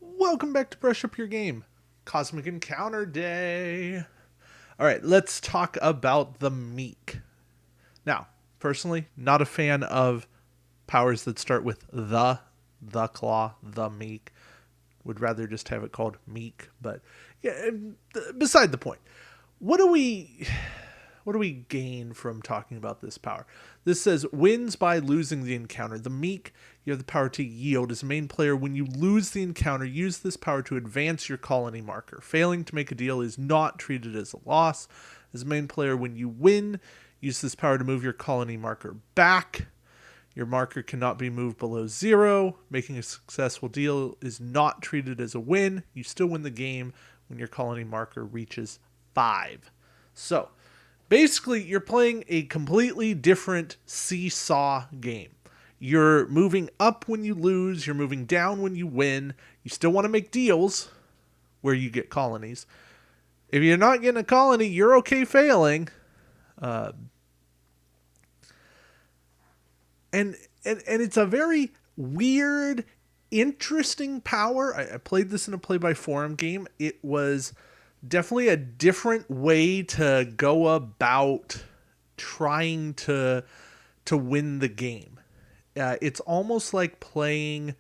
Welcome back to Brush Up Your Game. Cosmic Encounter Day. All right, let's talk about the Meek. Now, personally, not a fan of powers that start with the claw, the Meek. Would rather just have it called Meek, but yeah, beside the point. What do we what do we gain from talking about this power? This says wins by losing the encounter. The Meek, you have the power to yield. As a main player, when you lose the encounter, use this power to advance your colony marker. Failing to make a deal is not treated as a loss. As a main player, when you win, use this power to move your colony marker back. Your marker cannot be moved below 0. Making a successful deal is not treated as a win. You still win the game when your colony marker reaches 5. So, basically, you're playing a completely different seesaw game. You're moving up when you lose, you're moving down when you win. You still want to make deals where you get colonies. If you're not getting a colony, you're okay failing. Uh, and it's a very weird, interesting power. I played this in a play by forum game. It was definitely a different way to go about trying to win the game. It's almost like playing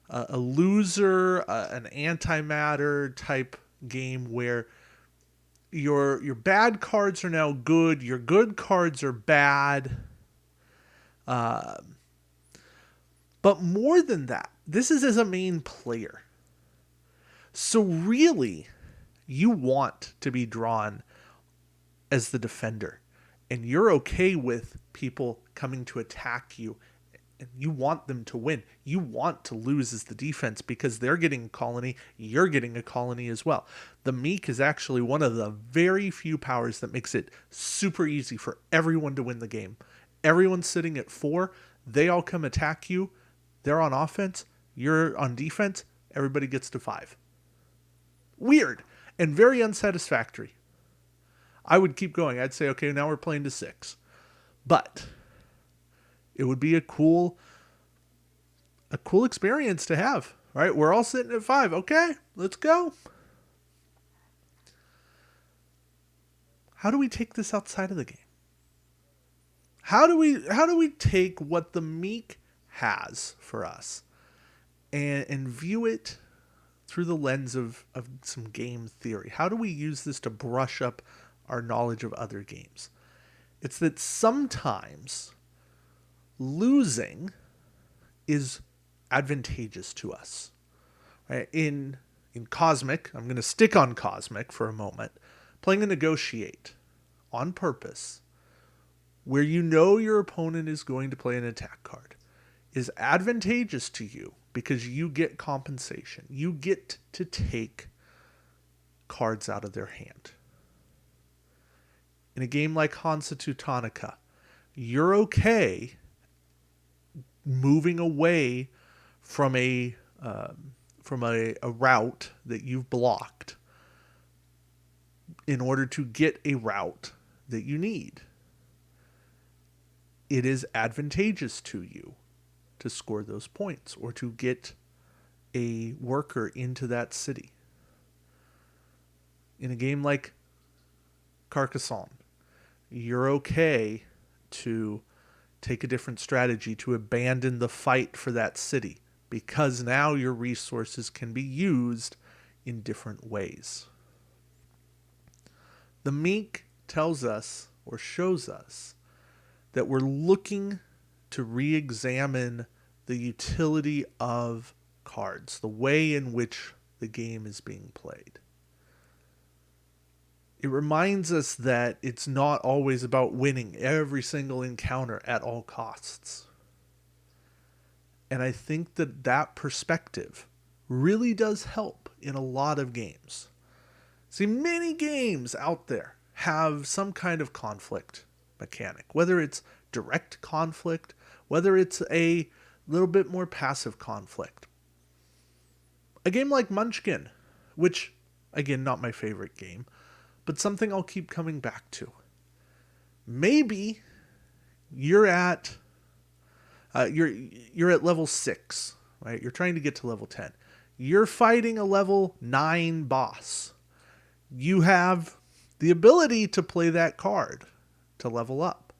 a loser, an antimatter type game where your bad cards are now good, your good cards are bad. Uh, but more than that, this is as a main player. So really, you want to be drawn as the defender, and you're okay with people coming to attack you, and you want them to win. You want to lose as the defense because they're getting a colony, you're getting a colony as well. The Meek is actually one of the very few powers that makes it super easy for everyone to win the game. Everyone's sitting at 4, they all come attack you, they're on offense, you're on defense, everybody gets to 5. Weird and very unsatisfactory. I would keep going. I'd say, okay, now we're playing to 6. But it would be a cool experience to have. All right, we're all sitting at 5. Okay, let's go. How do we take this outside of the game? How do we take what the Meek has for us and view it through the lens of some game theory? How do we use this to brush up our knowledge of other games? It's that sometimes losing is advantageous to us. Right? In Cosmic, I'm going to stick on Cosmic for a moment, playing a negotiate on purpose, where you know your opponent is going to play an attack card, is advantageous to you because you get compensation. You get to take cards out of their hand. In a game like Hansa Teutonica, you're okay moving away from a route that you've blocked in order to get a route that you need. It is advantageous to you to score those points or to get a worker into that city. In a game like Carcassonne, you're okay to take a different strategy, to abandon the fight for that city, because now your resources can be used in different ways. The Meek tells us or shows us that we're looking to re-examine the utility of cards, the way in which the game is being played. It reminds us that it's not always about winning every single encounter at all costs. And I think that perspective really does help in a lot of games. See, many games out there have some kind of conflict mechanic, whether it's direct conflict, whether it's a little bit more passive conflict. A game like Munchkin, which, again, not my favorite game, but something I'll keep coming back to. Maybe you're at you're at level 6, right? You're trying to get to level 10. You're fighting a level 9 boss. You have the ability to play that card to level up.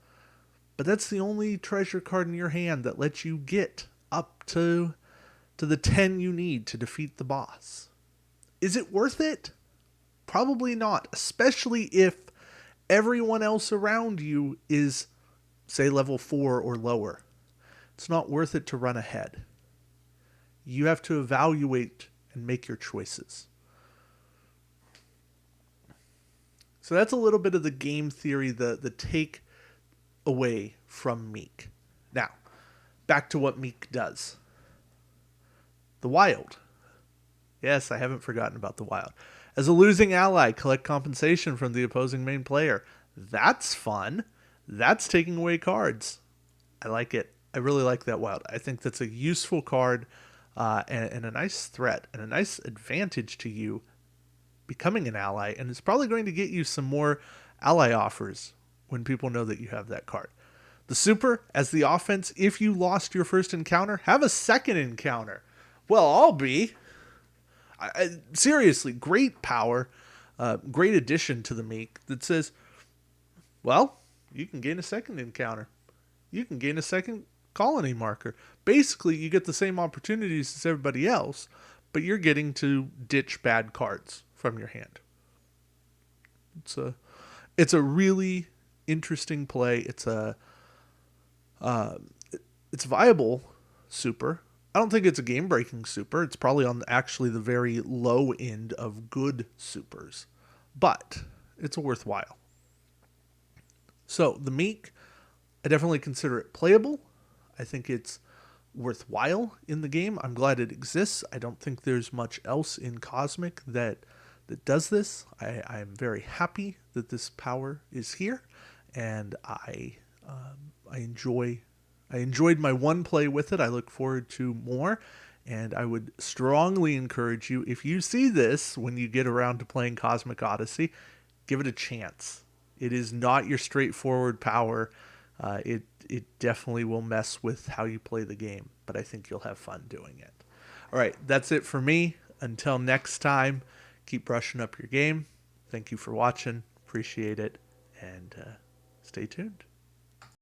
But that's the only treasure card in your hand that lets you get up to the 10 you need to defeat the boss. Is it worth it? Probably not, especially if everyone else around you is, say, level 4 or lower. It's not worth it to run ahead. You have to evaluate and make your choices. So that's a little bit of the game theory, the take away from Meek. Now, back to what Meek does. The Wild. Yes, I haven't forgotten about the Wild. As a losing ally, collect compensation from the opposing main player. That's fun. That's taking away cards. I like it. I really like that Wild. I think that's a useful card and a nice threat and a nice advantage to you becoming an ally. And it's probably going to get you some more ally offers when people know that you have that card. The Super, as the offense, if you lost your first encounter, have a second encounter. Well, I'll be. Seriously, great power, great addition to the Meek that says, well, you can gain a second encounter. You can gain a second colony marker. Basically, you get the same opportunities as everybody else, but you're getting to ditch bad cards from your hand. It's a really interesting play. It's viable super. I don't think it's a game-breaking super. It's probably on actually the very low end of good supers. But it's a worthwhile. So, the Meek, I definitely consider it playable. I think it's worthwhile in the game. I'm glad it exists. I don't think there's much else in Cosmic that does this. I'm very happy that this power is here. And I enjoyed my one play with it. I look forward to more, and I would strongly encourage you, if you see this when you get around to playing Cosmic Odyssey, give it a chance. It is not your straightforward power. It definitely will mess with how you play the game, but I think you'll have fun doing it. All right, that's it for me. Until next time, keep brushing up your game. Thank you for watching. Appreciate it, and stay tuned.